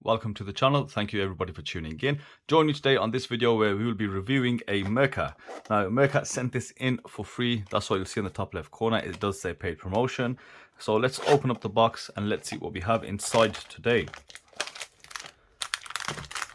welcome to the channel. Thank you everybody for tuning in. Join me today on this video where we will be reviewing a Merkurs. Now Merkurs sent this in for free. That's what you'll see in the top left corner. It does say paid promotion. So let's open up the box and let's see what we have inside today.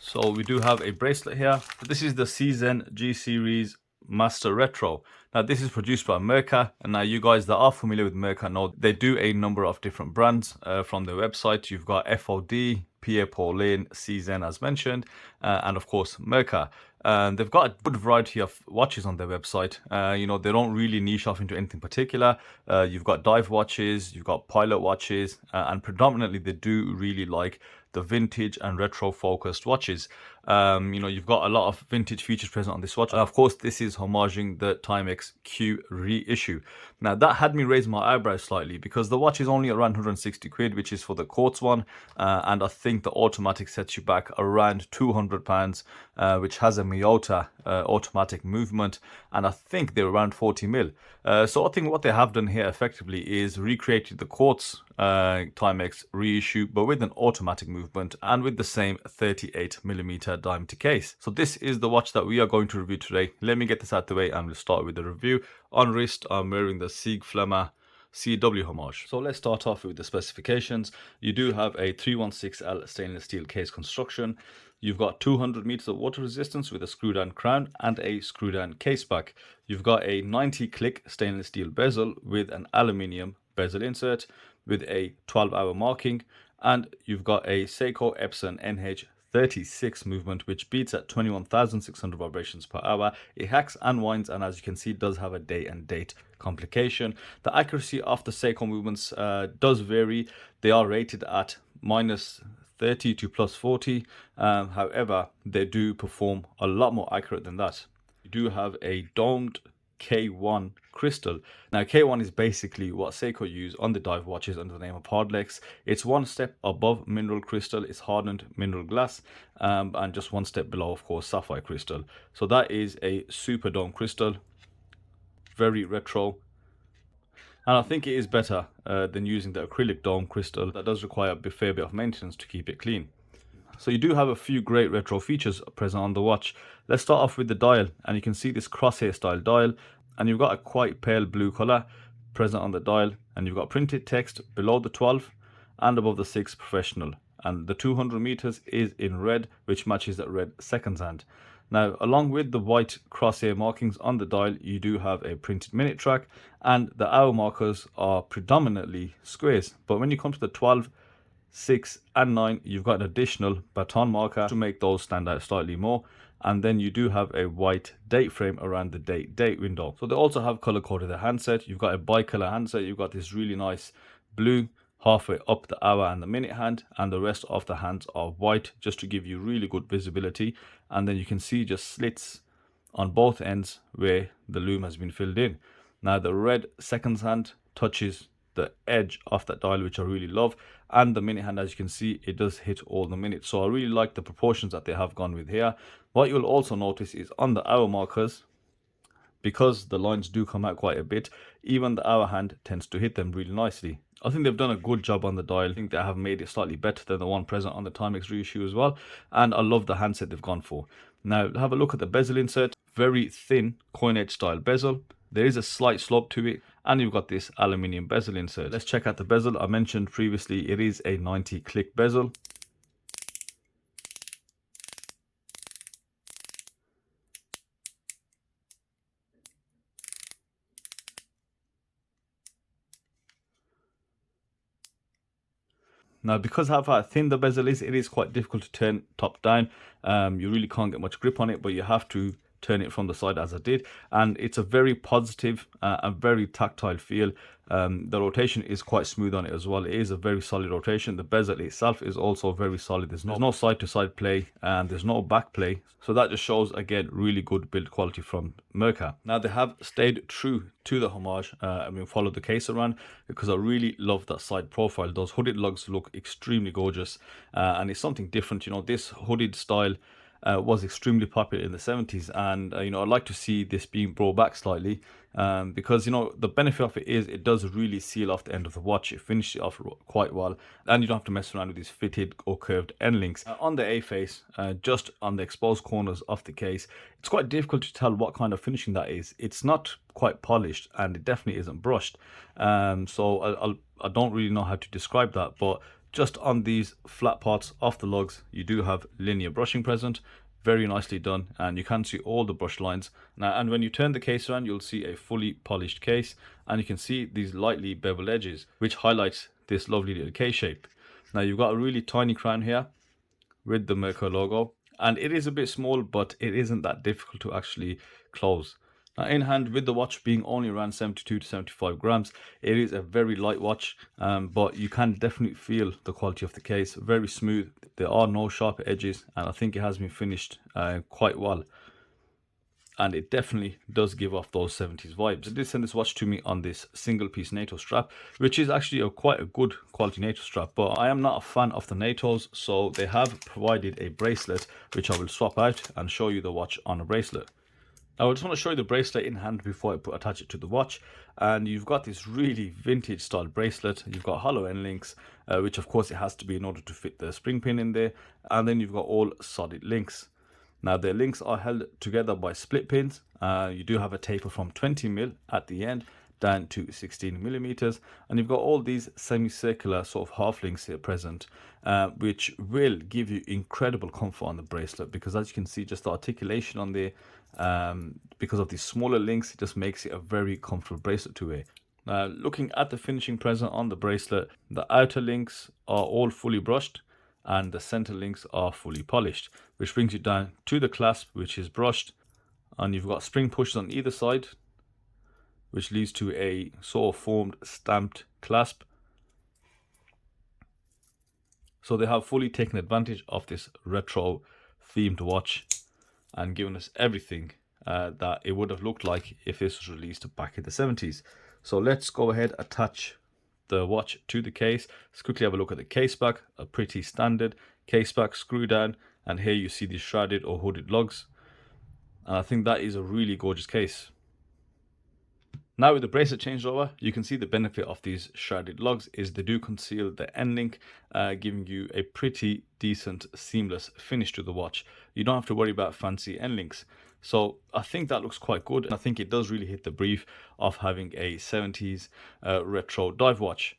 So we do have a bracelet here. This is the Seizenn G Series Merkurs Retro. Now this is produced by Merkurs, and now you guys that are familiar with Merkurs know they do a number of different brands from their website. You've got FOD, Pierre Pauline, Seizenn as mentioned, and of course Merkurs. They've got a good variety of watches on their website. You know, they don't really niche off into anything particular. You've got dive watches, you've got pilot watches, and predominantly they do really like the vintage and retro focused watches. You know, you've got a lot of vintage features present on this watch, and of course this is homaging the Timex Q reissue. Now that had me raise my eyebrows slightly because the watch is only around 160 quid, which is for the quartz one, and I think the automatic sets you back around £200, which has a Miyota automatic movement, and I think they're around 40 mil. So I think what they have done here effectively is recreated the quartz Timex reissue, but with an automatic movement and with the same 38mm diameter case. So this is the watch that we are going to review today. Let me get this out the way and we'll start with the review. On wrist, I'm wearing the Sieg Flemmer CW homage. So let's start off with the specifications. You do have a 316L stainless steel case construction. You've got 200 meters of water resistance with a screw down crown and a screw down case back. You've got a 90 click stainless steel bezel with an aluminium bezel insert with a 12-hour marking, and you've got a Seiko Epson NH36 movement which beats at 21,600 vibrations per hour. It hacks and winds, and as you can see it does have a day and date complication. The accuracy of the Seiko movements does vary. They are rated at -30 to +40. However, they do perform a lot more accurate than that. You do have a domed K1 crystal. Now K1 is basically what Seiko use on the dive watches under the name of Hardlex. It's one step above mineral crystal, it's hardened mineral glass, and just one step below of course sapphire crystal. So that is a super dome crystal, very retro, and I think it is better than using the acrylic dome crystal. That does require a fair bit of maintenance to keep it clean. So you do have a few great retro features present on the watch. Let's start off with the dial, and you can see this crosshair style dial, and you've got a quite pale blue color present on the dial, and you've got printed text below the 12 and above the 6 professional, and the 200 meters is in red, which matches that red seconds hand. Now along with the white crosshair markings on the dial, you do have a printed minute track, and the hour markers are predominantly squares, but when you come to the 12, 6 and 9, you've got an additional baton marker to make those stand out slightly more, and then you do have a white date frame around the date window. So they also have color coded the handset. You've got a bicolor handset. You've got this really nice blue halfway up the hour and the minute hand, and the rest of the hands are white just to give you really good visibility. And then you can see just slits on both ends where the lume has been filled in. Now the red seconds hand touches the edge of that dial, which I really love, and the minute hand, as you can see, it does hit all the minutes. So I really like the proportions that they have gone with here. What you'll also notice is on the hour markers, because the lines do come out quite a bit, even the hour hand tends to hit them really nicely. I think they've done a good job on the dial. I think they have made it slightly better than the one present on the Timex reissue as well, and I love the handset they've gone for. Now have a look at the bezel insert. Very thin coin edge style bezel. There is a slight slope to it, and you've got this aluminium bezel insert. Let's check out the bezel. I mentioned previously it is a 90 click bezel. Now because of how thin the bezel is, it is quite difficult to turn top down. You really can't get much grip on it, but you have to turn it from the side as I did, and it's a very positive and very tactile feel. The rotation is quite smooth on it as well. It is a very solid rotation. The bezel itself is also very solid. There's no side to side play, and there's no back play, so that just shows again really good build quality from Merkurs. Now they have stayed true to the homage. I mean, followed the case around, because I really love that side profile. Those hooded lugs look extremely gorgeous, and it's something different. You know, this hooded style was extremely popular in the 70s, and you know, I'd like to see this being brought back slightly, because you know the benefit of it is it does really seal off the end of the watch. It finishes it off quite well, and you don't have to mess around with these fitted or curved end links. On the A face, just on the exposed corners of the case, it's quite difficult to tell what kind of finishing that is. It's not quite polished, and it definitely isn't brushed. So I don't really know how to describe that, but just on these flat parts of the lugs, you do have linear brushing present, very nicely done, and you can see all the brush lines. Now, and when you turn the case around, you'll see a fully polished case, and you can see these lightly beveled edges, which highlights this lovely little case shape. Now, you've got a really tiny crown here with the Merkur logo, and it is a bit small, but it isn't that difficult to actually close. Now, in hand, with the watch being only around 72 to 75 grams, it is a very light watch, but you can definitely feel the quality of the case. Very smooth, there are no sharp edges, and I think it has been finished quite well. And it definitely does give off those 70s vibes. They did send this watch to me on this single piece NATO strap, which is actually quite a good quality NATO strap, but I am not a fan of the NATOs, so they have provided a bracelet, which I will swap out and show you the watch on a bracelet. Now, I just want to show you the bracelet in hand before I attach it to the watch. And you've got this really vintage style bracelet. You've got hollow end links, which of course it has to be in order to fit the spring pin in there. And then you've got all solid links. Now, the links are held together by split pins. You do have a taper from 20mm at the end down to 16mm, and you've got all these semicircular sort of half links here present, which will give you incredible comfort on the bracelet, because as you can see, just the articulation on there, because of these smaller links, it just makes it a very comfortable bracelet to wear. Now, looking at the finishing present on the bracelet, the outer links are all fully brushed, and the center links are fully polished, which brings you down to the clasp, which is brushed, and you've got spring pushes on either side, which leads to a sort of formed stamped clasp. So they have fully taken advantage of this retro themed watch and given us everything that it would have looked like if this was released back in the 70s. So let's go ahead, attach the watch to the case. Let's quickly have a look at the case back. A pretty standard case back, screw down, and here you see these shrouded or hooded lugs, and I think that is a really gorgeous case. Now, with the bracelet changed over, you can see the benefit of these shrouded lugs is they do conceal the end link, giving you a pretty decent seamless finish to the watch. You don't have to worry about fancy end links. So I think that looks quite good, and I think it does really hit the brief of having a 70s retro dive watch.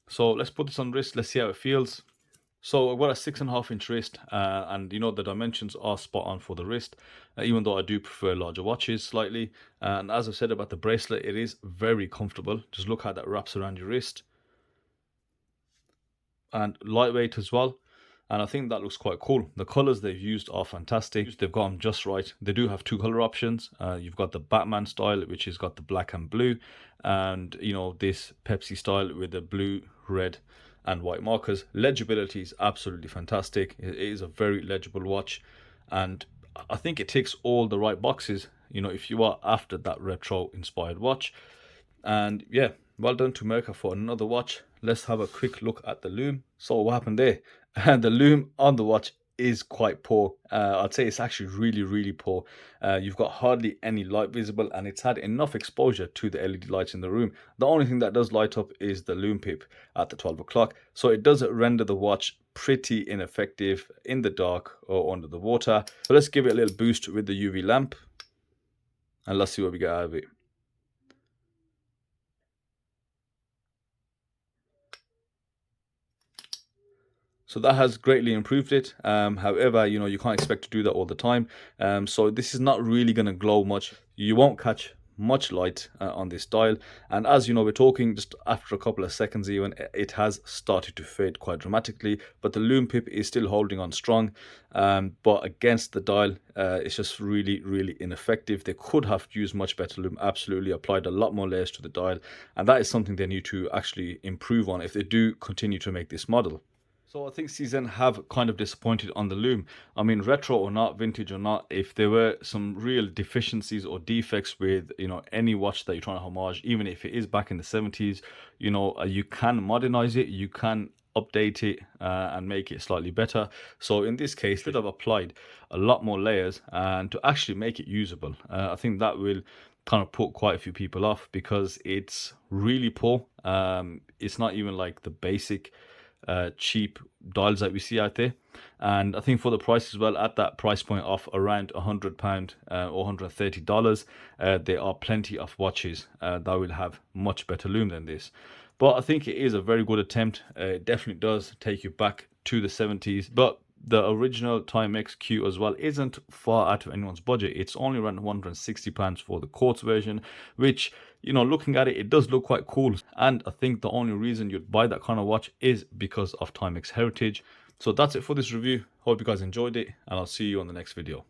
So let's put this on wrist, let's see how it feels. So I've got a 6.5-inch wrist, and you know the dimensions are spot on for the wrist, even though I do prefer larger watches slightly. And as I've said about the bracelet, it is very comfortable. Just look how that wraps around your wrist, and lightweight as well. And I think that looks quite cool. The colors they've used are fantastic. They've got them just right. They do have two color options. You've got the Batman style, which has got the black and blue, and you know, this Pepsi style with the blue, red and white markers. Legibility is absolutely fantastic. It is a very legible watch, and I think it ticks all the right boxes, you know, if you are after that retro inspired watch. And yeah, well done to Merkur for another watch. Let's have a quick look at the lume. So what happened there? And the lume on the watch is quite poor. I'd say it's actually really poor. You've got hardly any light visible, and it's had enough exposure to the LED lights in the room. The only thing that does light up is the lume pip at the 12 o'clock. So it does render the watch pretty ineffective in the dark or under the water. So let's give it a little boost with the UV lamp, and let's see what we get out of it. So that has greatly improved it. However, you know, you can't expect to do that all the time. So this is not really going to glow much. You won't catch much light on this dial. And as you know, we're talking just after a couple of seconds even, it has started to fade quite dramatically. But the lume pip is still holding on strong. But against the dial, it's just really ineffective. They could have used much better lume, absolutely applied a lot more layers to the dial. And that is something they need to actually improve on if they do continue to make this model. So I think Seizenn have kind of disappointed on the lume. I mean, retro or not, vintage or not, if there were some real deficiencies or defects with, you know, any watch that you're trying to homage, even if it is back in the 70s, you know, you can modernize it, you can update it and make it slightly better. So in this case, should have applied a lot more layers and to actually make it usable. I think that will kind of put quite a few people off because it's really poor. It's not even like the basic cheap dials that we see out there, and I think for the price as well, at that price point of around £100 or $130, there are plenty of watches that will have much better lume than this. But I think it is a very good attempt. It definitely does take you back to the 70s, but the original Timex Q as well isn't far out of anyone's budget. It's only around £160 for the quartz version, which, you know, looking at it, it does look quite cool. And I think the only reason you'd buy that kind of watch is because of Timex heritage. So that's it for this review. Hope you guys enjoyed it, and I'll see you on the next video.